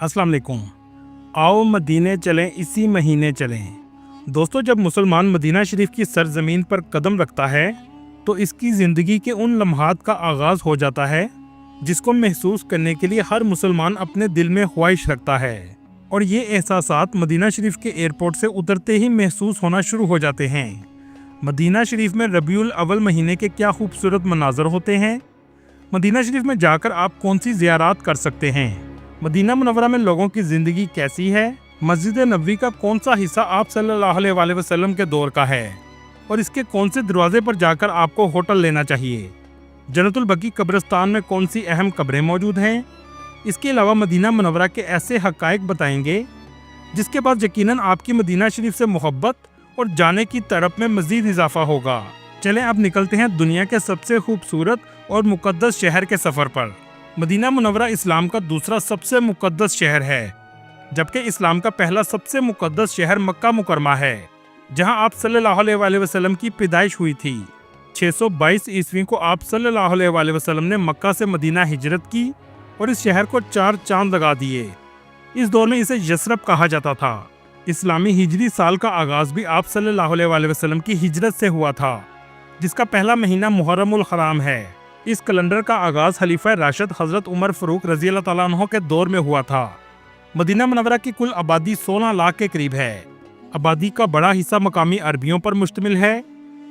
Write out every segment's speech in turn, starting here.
अस्सलाम वालेकुम। आओ मदीने चलें, इसी महीने चलें। दोस्तों, जब मुसलमान मदीना शरीफ की सरजमीन पर कदम रखता है तो इसकी ज़िंदगी के उन लम्हात का आगाज़ हो जाता है जिसको महसूस करने के लिए हर मुसलमान अपने दिल में ख्वाहिश रखता है। और ये एहसासात मदीना शरीफ के एयरपोर्ट से उतरते ही महसूस होना शुरू हो जाते हैं। मदीना शरीफ में रबीउल अव्वल महीने के क्या खूबसूरत मनाज़र होते हैं। मदीना शरीफ में जाकर आप कौन सी ज़ियारत कर सकते हैं। मदीना मुनव्वरा में लोगों की ज़िंदगी कैसी है। मस्जिद नबवी का कौन सा हिस्सा आप सल्लल्लाहु अलैहि वसल्लम के दौर का है और इसके कौन से दरवाजे पर जाकर आपको होटल लेना चाहिए। जन्नतुल बकी कब्रिस्तान में कौन सी अहम कब्रें मौजूद हैं। इसके अलावा मदीना मुनव्वरा के ऐसे हक़ाइक़ बताएंगे जिसके बाद यकीनन आपकी मदीना शरीफ से मोहब्बत और जाने की तड़प में मज़ीद इजाफा होगा। चलें अब निकलते हैं दुनिया के सबसे खूबसूरत और मुक़द्दस शहर के सफ़र पर। मदीना मुनव्वरा इस्लाम का दूसरा सबसे मुक़द्दस शहर है, जबकि इस्लाम का पहला सबसे मुक़द्दस शहर मक्का मुकरमा है, जहां आप सल्लल्लाहु अलैहि वसल्लम की पैदाइश हुई थी। 622 ईस्वी को आप सल्लल्लाहु अलैहि वसल्लम ने मक्का से मदीना हिजरत की और इस शहर को 4 चांद लगा दिए। इस दौर में इसे यसरब कहा जाता था। इस्लामी हिजरी साल का आगाज़ भी आप सल्लल्लाहु अलैहि वसल्लम की हिजरत से हुआ था, जिसका पहला महीना मुहर्रमुल हराम है। इस कैलेंडर का आगाज़ खलीफा राशिद हज़रत उमर फ़ारूक रज़ी अल्लाह तआला अन्हु के दौर में हुआ था। मदीना मुनव्वरा की कुल आबादी 16 लाख के करीब है। आबादी का बड़ा हिस्सा मकामी अरबियों पर मुश्तमिल है।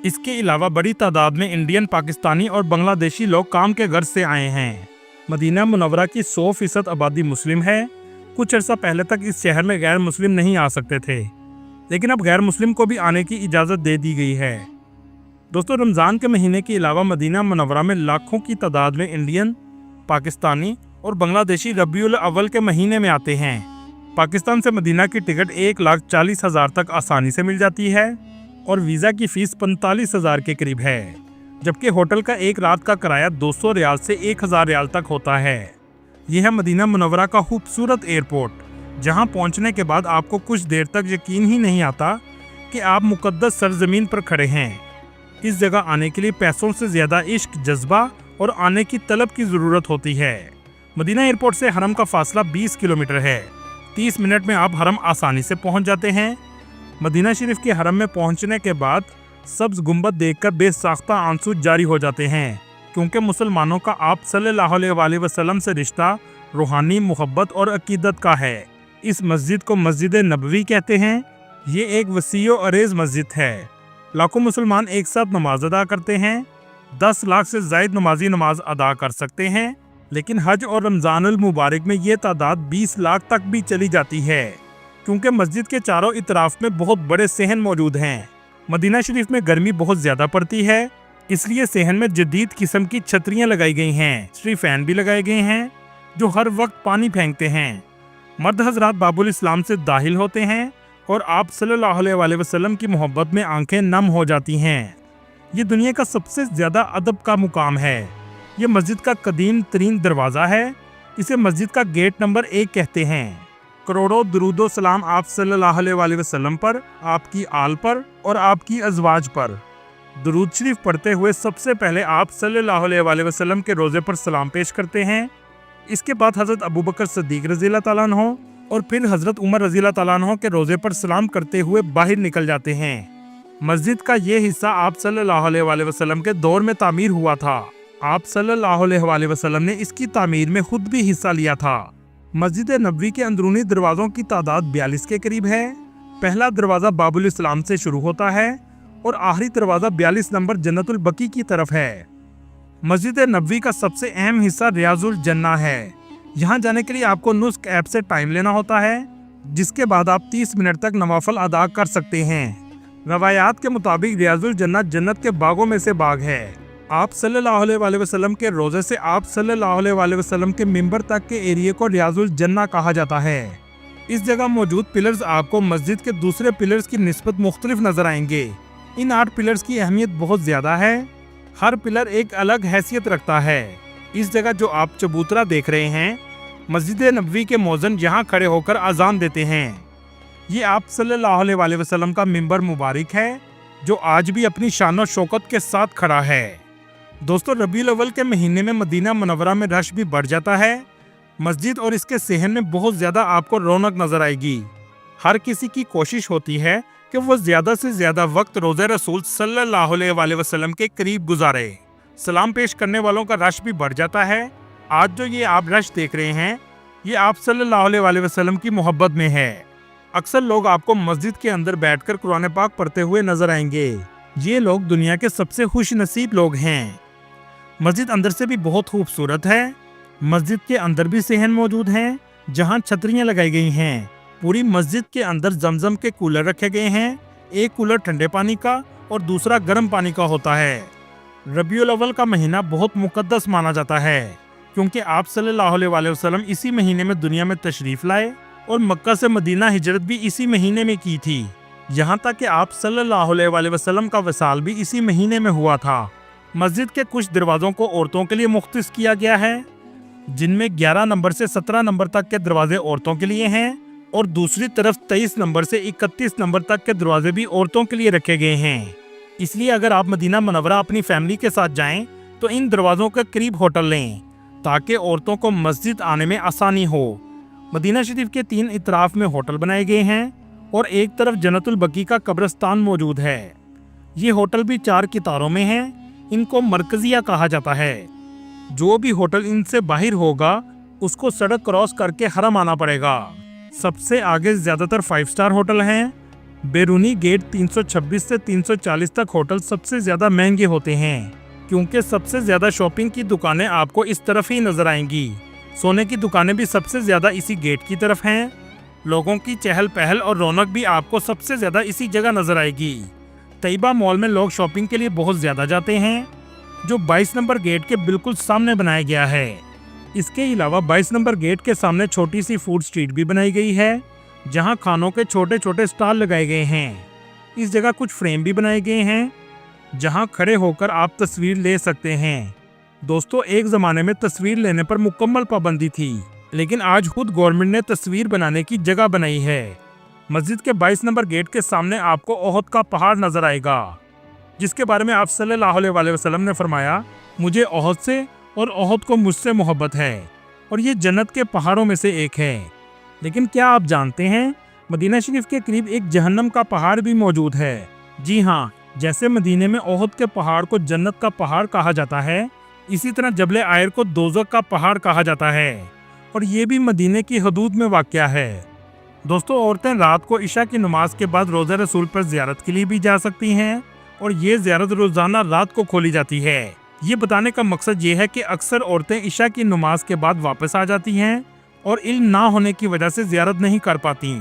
इसके अलावा बड़ी तादाद में इंडियन, पाकिस्तानी और बांग्लादेशी लोग काम के गर्ज से आए हैं। मदीना मुनव्वरा की 100% आबादी मुस्लिम है। कुछ अर्सा पहले तक इस शहर में गैर मुस्लिम नहीं आ सकते थे, लेकिन अब गैर मुस्लिम को भी आने की इजाज़त दे दी गई है। दोस्तों, रमज़ान के महीने के अलावा मदीना मुनव्वरा में लाखों की तादाद में इंडियन, पाकिस्तानी और बांग्लादेशी रबीउल अव्वल के महीने में आते हैं। पाकिस्तान से मदीना की टिकट 1,40,000 तक आसानी से मिल जाती है और वीज़ा की फ़ीस 45,000 के करीब है, जबकि होटल का एक रात का किराया 200 रियाल से 1,000 रियाल तक होता है। यह है मदीना मुनव्वरा का खूबसूरत एयरपोर्ट, जहां पहुंचने के बाद आपको कुछ देर तक यकीन ही नहीं आता कि आप मुक़द्दस सरजमीन पर खड़े हैं। इस जगह आने के लिए पैसों से ज़्यादा इश्क, जज्बा और आने की तलब की ज़रूरत होती है। मदीना एयरपोर्ट से हरम का फासला 20 किलोमीटर है। 30 मिनट में आप हरम आसानी से पहुंच जाते हैं। मदीना शरीफ के हरम में पहुंचने के बाद सब्ज़ गुंबद देखकर बेसाख्ता आंसू जारी हो जाते हैं, क्योंकि मुसलमानों का आप सल्लल्लाहु अलैहि वसल्लम से रिश्ता रूहानी मोहब्बत और अकीदत का है। इस मस्जिद को मस्जिद नबवी कहते हैं। ये एक वसीओ अरेज मस्जिद है। लाखों मुसलमान एक साथ नमाज अदा करते हैं। 10 लाख से ज़ायद नमाजी नमाज अदा कर सकते हैं, लेकिन हज और रमज़ानुल मुबारक में ये तादाद 20 लाख तक भी चली जाती है, क्योंकि मस्जिद के चारों इतराफ में बहुत बड़े सहन मौजूद हैं। मदीना शरीफ में गर्मी बहुत ज़्यादा पड़ती है, इसलिए सहन में जदीद किस्म की छतरियाँ लगाई गई हैं। स्ट्री फैन भी लगाए गए हैं जो हर वक्त पानी फेंकते हैं। मर्द हजरात बाबुल इस्लाम से दाखिल होते हैं और आप सल्लल्लाहु अलैहि वसल्लम की मोहब्बत में आंखें नम हो जाती हैं। ये दुनिया का सबसे ज़्यादा अदब का मुकाम है। ये मस्जिद का कदीम तरीन दरवाज़ा है। इसे मस्जिद का गेट नंबर 1 कहते हैं। करोड़ों दरूदो सलाम आप सल्लल्लाहु अलैहि वसल्लम पर, आपकी आल पर और आपकी अज़वाज पर। दरूद शरीफ पढ़ते हुए सबसे पहले आप सल्लल्लाहु अलैहि वसल्लम के रोज़े पर सलाम पेश करते हैं। इसके बाद हज़रत अबू बकर सिद्दीक़ रज़ी अल्लाह तआला अन्हु और फिर हज़रत उमर रज़ी अल्लाह तआला अन्हु के रोज़े पर सलाम करते हुए बाहर निकल जाते हैं। मस्जिद का ये हिस्सा आप सल्लल्लाहु अलैहि वसल्लम के दौर में तामीर हुआ था। आप सल्लल्लाहु अलैहि वसल्लम ने इसकी तामीर में खुद भी हिस्सा लिया था। मस्जिद नबवी के अंदरूनी दरवाज़ों की तादाद 42 के करीब है। पहला दरवाज़ा बाबुल इस्लाम से शुरू होता है और आखिरी दरवाज़ा 42 नंबर जन्नतुल बकी की तरफ है। मस्जिद नबवी का सबसे अहम हिस्सा रियाजुल जन्ना है। यहाँ जाने के लिए आपको नुस्क ऐप से टाइम लेना होता है, जिसके बाद आप 30 मिनट तक नवाफल अदा कर सकते हैं। रवायात के मुताबिक रियाजुल जन्नत जन्नत के बागों में से बाग है। आप सल्लल्लाहु अलैहि वसल्लम के रोज़े से आप सल्लल्लाहु अलैहि वसल्लम के मिंबर तक के एरिया को रियाजुल जन्ना कहा जाता है। इस जगह मौजूद पिलर्स आपको मस्जिद के दूसरे पिलर्स की निस्बत मुख्तलिफ नजर आएंगे। इन 8 पिलर्स की अहमियत बहुत ज़्यादा है। हर पिलर एक अलग हैसियत रखता है। इस जगह जो आप चबूतरा देख रहे हैं, मस्जिद नबवी के मौज़न यहाँ खड़े होकर अजान देते हैं। ये आप सल्लल्लाहु अलैहि वसल्लम का मिंबर मुबारक है, जो आज भी अपनी शान और शौकत के साथ खड़ा है। दोस्तों, रबीउल अव्वल के महीने में मदीना मुनव्वरा में रश भी बढ़ जाता है। مسجد और इसके सहन में बहुत ज्यादा आपको रौनक नजर आएगी। हर किसी की कोशिश होती है कि वो ज्यादा से ज्यादा वक्त रोज़े रसूल सल्लल्लाहु अलैहि वसल्लम के करीब गुजारे। सलाम पेश करने वालों का रश भी बढ़ जाता है। आज जो ये आप रश देख रहे हैं, ये आप सल्लल्लाहु अलैहि वसल्लम की मोहब्बत में है। अक्सर लोग आपको मस्जिद के अंदर बैठकर कुरान पाक पढ़ते हुए नजर आएंगे। ये लोग दुनिया के सबसे खुश नसीब लोग हैं। मस्जिद अंदर से भी बहुत खूबसूरत है। मस्जिद के अंदर भी सहन मौजूद हैं, जहां छतरियां लगाई गई हैं। पूरी मस्जिद के अंदर जमजम के कूलर रखे गए हैं। एक कूलर ठंडे पानी का और दूसरा गर्म पानी का होता है। रबीउल अव्वल का महीना बहुत मुकद्दस माना जाता है, क्योंकि आप सल्लल्लाहु अलैहि वसल्लम इसी महीने में दुनिया में तशरीफ लाए और मक्का से मदीना हिजरत भी इसी महीने में की थी। यहाँ तक कि आप सल्लल्लाहु अलैहि वसल्लम का वसाल भी इसी महीने में हुआ था। मस्जिद के कुछ दरवाज़ों को औरतों के लिए मुख्तस किया गया है, जिनमें 11 नंबर से 17 नंबर तक के दरवाजे औरतों के लिए हैं और दूसरी तरफ 23 नंबर से 31 नंबर तक के दरवाजे भी औरतों के लिए रखे गए हैं। इसलिए अगर आप मदीना मुनव्वरा अपनी फैमिली के साथ जाएं तो इन दरवाज़ों के करीब होटल लें, ताकि औरतों को मस्जिद आने में आसानी हो। मदीना शरीफ के 3 इतराफ में होटल बनाए गए हैं और एक तरफ जन्नतुल बकी का कब्रिस्तान मौजूद है। ये होटल भी 4 कितारों में हैं। इनको मरकजिया कहा जाता है। जो भी होटल इनसे बाहर होगा उसको सड़क क्रॉस करके हरम आना पड़ेगा। सबसे आगे ज्यादातर 5 स्टार होटल हैं। बैरूनी गेट 326 से 340 तक होटल सबसे ज्यादा महंगे होते हैं, क्योंकि सबसे ज्यादा शॉपिंग की दुकानें आपको इस तरफ ही नजर आएंगी। सोने की दुकानें भी सबसे ज्यादा इसी गेट की तरफ हैं। लोगों की चहल पहल और रौनक भी आपको सबसे ज्यादा इसी जगह नजर आएगी। तैयबा मॉल में लोग शॉपिंग के लिए बहुत ज्यादा जाते हैं, जो 22 नंबर गेट के बिल्कुल सामने बनाया गया है। इसके अलावा 22 नंबर गेट के सामने छोटी सी फूड स्ट्रीट भी बनाई गई है, जहां खानों के छोटे छोटे स्टॉल लगाए गए हैं। इस जगह कुछ फ्रेम भी बनाए गए हैं, जहां खड़े होकर आप तस्वीर ले सकते हैं। दोस्तों, एक ज़माने में तस्वीर लेने पर मुकम्मल पाबंदी थी, लेकिन आज खुद गवर्नमेंट ने तस्वीर बनाने की जगह बनाई है। मस्जिद के 22 नंबर गेट के सामने आपको ओहद का पहाड़ नजर आएगा, जिसके बारे में आप सल्लल्लाहु अलैहि वसल्लम ने फरमाया, मुझे ओहद से और ओहद को मुझसे मोहब्बत है और ये जन्नत के पहाड़ों में से एक है। लेकिन क्या आप जानते हैं, मदीना शरीफ के करीब एक जहन्नम का पहाड़ भी मौजूद है। जी हाँ, जैसे मदीने में ओहद के पहाड़ को जन्नत का पहाड़ कहा जाता है, इसी तरह जबले आयर को दोज़ख का पहाड़ कहा जाता है, और ये भी मदीने की हदूद में वाक़या है। दोस्तों, औरतें रात को इशा की नमाज के बाद रोज़ा रसूल पर ज़ियारत के लिए भी जा सकती हैं, और ये ज़ियारत रोज़ाना रात को खोली जाती है। ये बताने का मकसद ये है कि अक्सर औरतें इशा की नमाज के बाद वापस आ जाती हैं और इल्म ना होने की वजह से ज़ियारत नहीं कर पाती।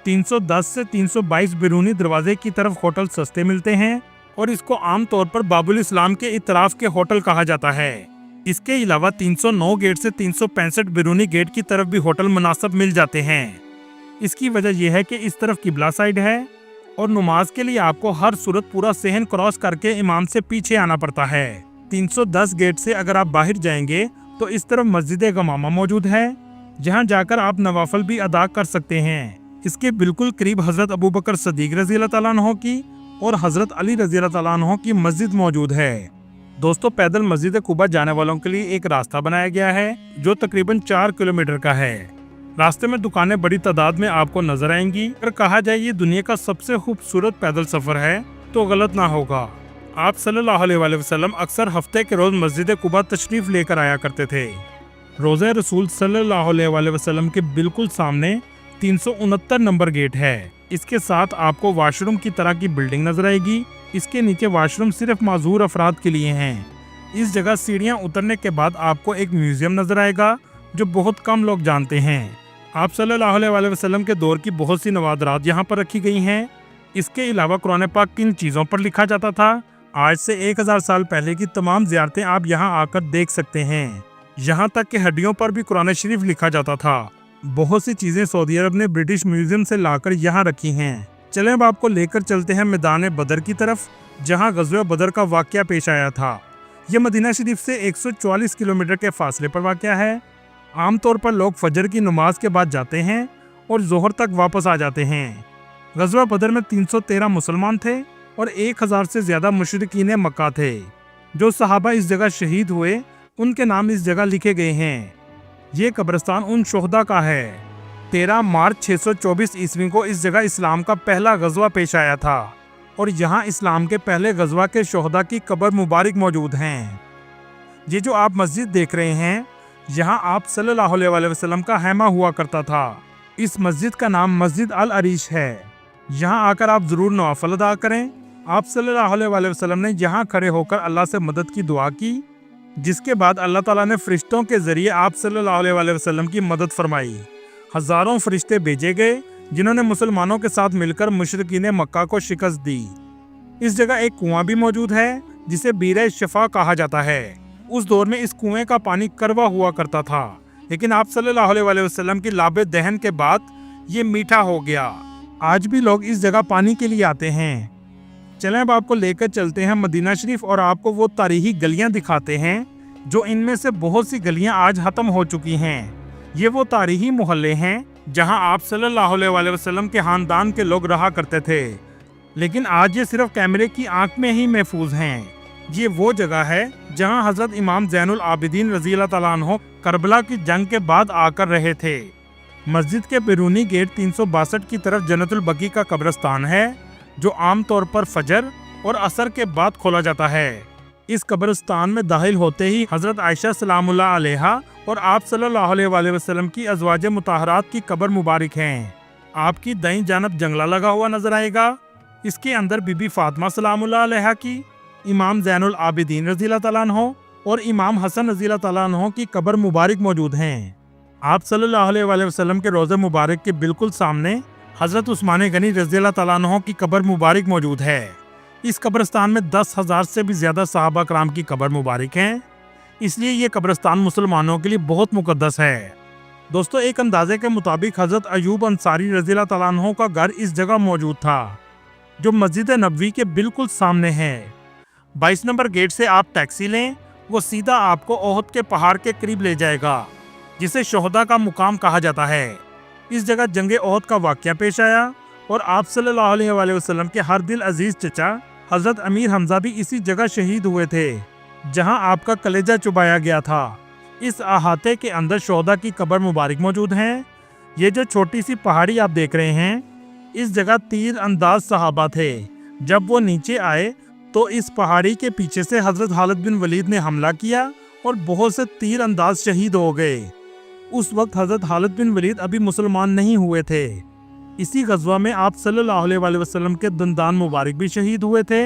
310 से 322 बैरूनी दरवाजे की तरफ होटल सस्ते मिलते हैं और इसको आमतौर पर बाबुल इस्लाम के इतराफ के होटल कहा जाता है। इसके अलावा 309 गेट से 365 बैरूनी गेट की तरफ भी होटल मुनासिब मिल जाते हैं। इसकी वजह यह है कि इस तरफ किबला साइड है और नमाज के लिए आपको हर सूरत पूरा सहन क्रॉस करके इमाम से पीछे आना पड़ता है। 310 गेट से अगर आप बाहर जाएंगे तो इस तरफ मस्जिद गमामा मौजूद है, जहां जाकर आप नवाफल भी अदा कर सकते हैं। इसके बिल्कुल करीब हजरत अबू बकर सदीक रज़ी अल्लाह तआला अन्हु की और हजरत अली रज़ी अल्लाह तआला अन्हु की मस्जिद मौजूद है। दोस्तों, पैदल मस्जिद कुबा जाने वालों के लिए एक रास्ता बनाया गया है, जो तकरीबन 4 किलोमीटर का है। रास्ते में दुकानें बड़ी तादाद में आपको नजर आएंगी। अगर कहा जाए ये दुनिया का सबसे खूबसूरत पैदल सफर है तो गलत ना होगा। आप सल्लल्लाहु अलैहि वसल्लम अक्सर हफ्ते के रोज मस्जिद कुबा तशरीफ लेकर आया करते थे। रोज़े रसूल सल्लल्लाहु अलैहि वसल्लम के बिल्कुल सामने 369 नंबर गेट है। इसके साथ आपको वॉशरूम की तरह की बिल्डिंग नजर आएगी। इसके नीचे वॉशरूम सिर्फ माजूर अफराद के लिए हैं। इस जगह सीढ़ियां उतरने के बाद आपको एक म्यूजियम नजर आएगा, जो बहुत कम लोग जानते हैं। आप सल्लल्लाहु अलैहि वसल्लम के दौर की बहुत सी नवादरात यहाँ पर रखी गई हैं। इसके अलावा कुरान पाक किन चीज़ों पर लिखा जाता था, आज से 1000 साल पहले की तमाम ज़ियारतें आप यहाँ आकर देख सकते हैं। यहाँ तक कि हड्डियों पर भी कुरान शरीफ लिखा जाता था। बहुत सी चीज़ें सऊदी अरब ने ब्रिटिश म्यूजियम से लाकर यहाँ रखी हैं। चलें अब आपको लेकर चलते हैं मैदान बदर की तरफ, जहाँ ग़ज़वा बदर का वाक़या पेश आया था। यह मदीना शरीफ से 144 किलोमीटर के फासले पर वाक़या है। आमतौर पर लोग फजर की नमाज के बाद जाते हैं और ज़ोहर तक वापस आ जाते हैं। ग़ज़वा बदर में 313 मुसलमान थे और 1000 से ज़्यादा मुशरिकीन मक्का थे। जो सहाबा इस जगह शहीद हुए, उनके नाम इस जगह लिखे गए हैं। ये कब्रिस्तान उन शोहदा का है। 13 मार्च 624 ईस्वी को इस जगह इस्लाम का पहला गजवा पेश आया था और यहाँ इस्लाम के पहले गजवा के शोहदा की कब्र मुबारक मौजूद हैं। ये जो आप मस्जिद देख रहे हैं, यहाँ आप सल्लल्लाहु अलैहि वसल्लम का हैमा हुआ करता था। इस मस्जिद का नाम मस्जिद अल अरीश है। यहाँ आकर आप जरूर नवाफिल अदा करें। आप सल्लल्लाहु अलैहि वसल्लम ने यहाँ खड़े होकर अल्लाह से मदद की दुआ की, जिसके बाद अल्लाह ताला ने फरिश्तों के जरिए आप सल्लल्लाहु अलैहि वसल्लम की मदद फरमाई। हजारों फरिश्ते भेजे गए जिन्होंने मुसलमानों के साथ मिलकर मुशरिकीन मक्का को शिकस्त दी। इस जगह एक कुआं भी मौजूद है जिसे बीर शफा कहा जाता है। उस दौर में इस कुएं का पानी कड़वा हुआ करता था, लेकिन आप सल्लल्लाहु अलैहि वसल्लम की लाबे दहन के बाद ये मीठा हो गया। आज भी लोग इस जगह पानी के लिए आते हैं। चलें अब आपको लेकर चलते हैं मदीना शरीफ और आपको वो तारीखी गलियां दिखाते हैं जो इनमें से बहुत सी गलियां आज खत्म हो चुकी हैं। ये वो तारीखी मोहल्ले हैं जहां आप सल्लल्लाहु अलैहि वसल्लम के खानदान के लोग रहा करते थे, लेकिन आज ये सिर्फ कैमरे की आंख में ही महफूज हैं। ये वो जगह है जहां हजरत इमाम ज़ैनुल आबिदीन रज़ी अल्लाह तआला अन्हु करबला की जंग के बाद आकर रहे थे। मस्जिद के बैरूनी गेट 362 की तरफ जन्नतुल बकी का कब्रिस्तान है, जो आमतौर पर फजर और असर के बाद खोला जाता है। इस कब्रिस्तान में दाखिल होते ही हजरत आयशा सलामुल्लाह अलैहा और आप सल्लल्लाहु अलैहि वसल्लम की अज़वाज मुताहरात की कब्र मुबारक हैं। आपकी दाईं जानब जंगला लगा हुआ नजर आएगा। इसके अंदर बीबी फातिमा सलामुल्लाह अलैहा की, इमाम ज़ैनुल आबिदीन रज़ी अल्लाह तआला अन्हु और इमाम हसन रज़ी अल्लाह तआला अन्हु की कब्र मुबारक मौजूद हैं। आप सल्लल्लाहु अलैहि वसल्लम के रोज़े मुबारक के बिल्कुल सामने हजरत उस्मान गनी रज़ी अल्लाह तआला अन्हु की कब्र मुबारक मौजूद है। इस कब्रिस्तान में 10,000 से भी ज्यादा सहाबा कराम की कब्र मुबारक हैं, इसलिए ये कब्रिस्तान मुसलमानों के लिए बहुत मुकद्दस है। दोस्तों, एक अंदाजे के मुताबिक हजरत अयूब अंसारी रज़ी अल्लाह तआला अन्हु का घर इस जगह मौजूद था, जो मस्जिद नबवी के बिल्कुल सामने है। 22 नंबर गेट से आप टैक्सी लें, वो सीधा आपको ओहद के पहाड़ के करीब ले जाएगा, जिसे शोहदा का मुकाम कहा जाता है। इस जगह जंगे ओहद का वाक़या पेश आया और आप सल्लल्लाहु अलैहि वसल्लम के हर दिल अजीज चचा हजरत अमीर हमजा भी इसी जगह शहीद हुए थे, जहां आपका कलेजा चुबाया गया था। इस अहाते के अंदर शोहदा की कब्र मुबारक मौजूद हैं। ये जो छोटी सी पहाड़ी आप देख रहे हैं, इस जगह तीर अंदाज सहाबा थे। जब वो नीचे आए तो इस पहाड़ी के पीछे से हजरत खालिद बिन वलीद ने हमला किया और बहुत से तीर अंदाज शहीद हो गए। उस वक्त हजरत खालिद बिन वलीद अभी मुसलमान नहीं हुए थे। इसी गजवा में आप सल्लल्लाहु अलैहि वसल्लम के दंदान मुबारक भी शहीद हुए थे।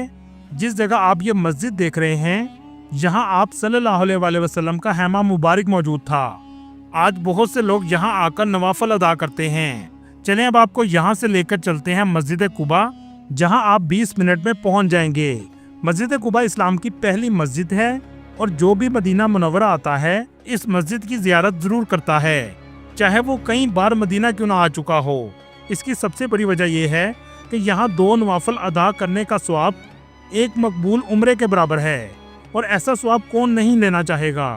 जिस जगह आप ये मस्जिद देख रहे हैं, यहाँ आप सल्लल्लाहु अलैहि वसल्लम का हैमा मुबारक मौजूद था। आज बहुत से लोग यहाँ आकर नवाफिल अदा करते हैं। चलें अब आपको यहाँ से लेकर चलते हैं मस्जिद कुबा, जहाँ आप 20 मिनट में पहुँच जाएंगे। मस्जिद कुबा इस्लाम की पहली मस्जिद है और जो भी मदीना मुनव्वरा आता है इस मस्जिद की ज़ियारत जरूर करता है, चाहे वो कई बार मदीना क्यों ना आ चुका हो। इसकी सबसे बड़ी वजह यह है कि यहाँ 2 नवाफिल अदा करने का सवाब एक मकबूल उम्रे के बराबर है, और ऐसा सवाब कौन नहीं लेना चाहेगा।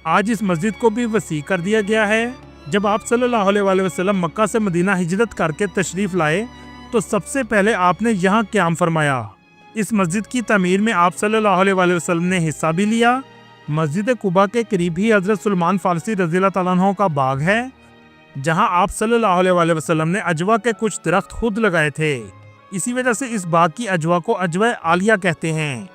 आज इस मस्जिद को भी वसी कर दिया गया है। जब आप सल्लल्लाहु अलैहि वसल्लम मक्का से मदीना हिजरत करके तशरीफ लाए तो सबसे पहले आपने यहाँ क़याम फरमाया। इस मस्जिद की तमीर में आप सल्लल्लाहु अलैहि वसल्लम ने हिस्सा भी लिया। मस्जिद कुबा के करीब ही हजरत सुलेमान फारसी रज़ी अल्लाह तआला अन्हु का बाग है, जहां आप सल्लल्लाहु अलैहि वसल्लम ने अजवा के कुछ दरख्त खुद लगाए थे। इसी वजह से इस बाग की अजवा को अजवा आलिया कहते हैं।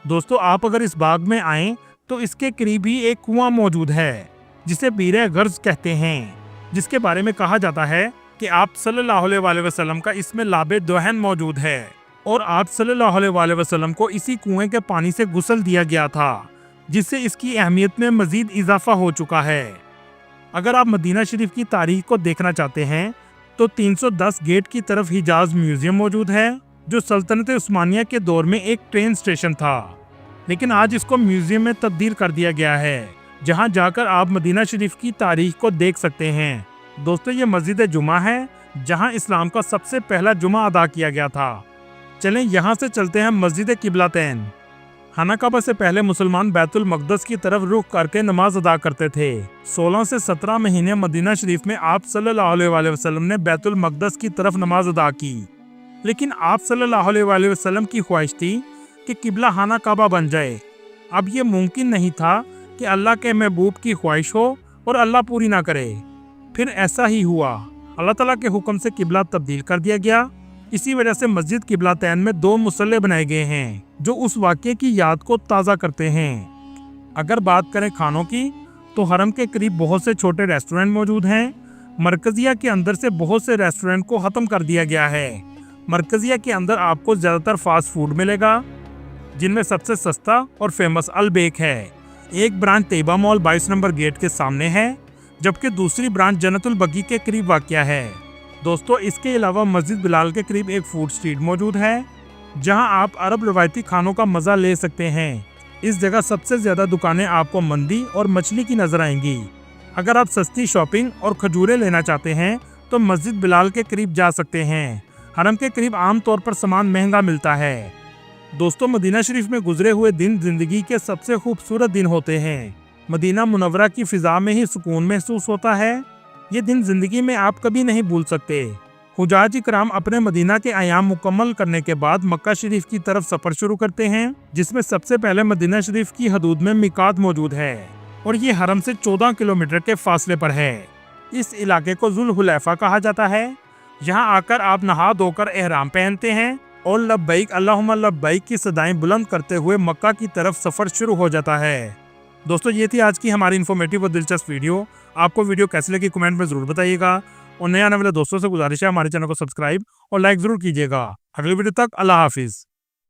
दोस्तों, आप अगर इस बाग में आएं तो इसके करीब ही एक कुआं मौजूद है जिसे बीर गर्ज कहते हैं, जिसके बारे में कहा जाता है कि आप सल्लल्लाहु अलैहि वसल्लम का इसमें लाबे दोहन मौजूद है और आप सल्लल्लाहु अलैहि वसल्लम को इसी कुएं के पानी से गुस्ल दिया गया था, जिससे इसकी अहमियत में मजीद इजाफा हो चुका है। अगर आप मदीना शरीफ की तारीख को देखना चाहते हैं तो 310 गेट की तरफ हिजाज म्यूजियम मौजूद है, जो सल्तनत उस्मानिया के दौर में एक ट्रेन स्टेशन था, लेकिन आज इसको म्यूजियम में तब्दील कर दिया गया है, जहां जाकर आप मदीना शरीफ की तारीख को देख सकते हैं। दोस्तों, ये मस्जिद जुमा है जहां इस्लाम का सबसे पहला जुमा अदा किया गया था। चलें यहाँ से चलते हैं मस्जिद किबलातैन। खाना काबा से पहले मुसलमान बैतुल मक़दस की तरफ रुख करके नमाज अदा करते थे। 16 से 17 महीने मदीना शरीफ में आप सल्लल्लाहु अलैहि वसल्लम ने बैतुल मक़दस की तरफ नमाज अदा की, लेकिन आप सल्लल्लाहु अलैहि वसल्लम की ख्वाहिश थी कि किबला खाना काबा बन जाए। अब ये मुमकिन नहीं था कि अल्लाह के महबूब की ख्वाहिश हो और अल्लाह पूरी ना करे। फिर ऐसा ही हुआ। अल्लाह ताला के हुक्म से किबला तब्दील कर दिया गया। इसी वजह से मस्जिद किबलातैन में 2 मुसल्ले बनाए गए हैं जो उस वाक़ये की याद को ताज़ा करते हैं। अगर बात करें खानों की, तो हरम के करीब बहुत से छोटे रेस्टोरेंट मौजूद हैं। मरकजिया के अंदर से बहुत से रेस्टोरेंट को ख़त्म कर दिया गया है। मरकजिया के अंदर आपको ज़्यादातर फास्ट फूड मिलेगा, जिनमें सबसे सस्ता और फेमस अलबेक है। एक branch Tayyaba mall 22 number gate के सामने है, जबकि दूसरी ब्रांच जन्नतुल बकी के करीब वाक़या है। दोस्तों, इसके अलावा मस्जिद बिलाल के करीब एक फूड स्ट्रीट मौजूद है, जहां आप अरब रवायती खानों का मज़ा ले सकते हैं। इस जगह सबसे ज़्यादा दुकानें आपको मंदी और मछली की नज़र आएंगी। अगर आप सस्ती शॉपिंग और खजूरें लेना चाहते हैं तो मस्जिद बिलाल के करीब जा सकते हैं। हरम के करीब आम तौर पर सामान महंगा मिलता है। दोस्तों, मदीना शरीफ में गुजरे हुए दिन ज़िंदगी के सबसे खूबसूरत दिन होते हैं। मदीना मुनव्वरा की फ़िज़ा में ही सुकून महसूस होता है। ये दिन ज़िंदगी में आप कभी नहीं भूल सकते। हुजाज इकराम अपने मदीना के अयाम मुकम्मल करने के बाद मक्का शरीफ की तरफ सफ़र शुरू करते हैं, जिसमें सबसे पहले मदीना शरीफ की हदूद में मिकात मौजूद है और ये हरम से 14 किलोमीटर के फासले पर है। इस इलाके को जुल हुलैफा कहा जाता है। यहाँ आकर आप नहा धोकर एहराम पहनते हैं और लब्बैक अल्लाहुम्मा लब्बैक की सदाएं बुलंद करते हुए मक्का की तरफ सफ़र शुरू हो जाता है। दोस्तों, ये थी आज की हमारी इन्फॉर्मेटिव और दिलचस्प वीडियो। आपको वीडियो कैसी लगी कमेंट में ज़रूर बताइएगा और नए आने वाले दोस्तों से गुजारिश है हमारे चैनल को सब्सक्राइब और लाइक ज़रूर कीजिएगा। अगली वीडियो तक अल्लाह हाफिज़।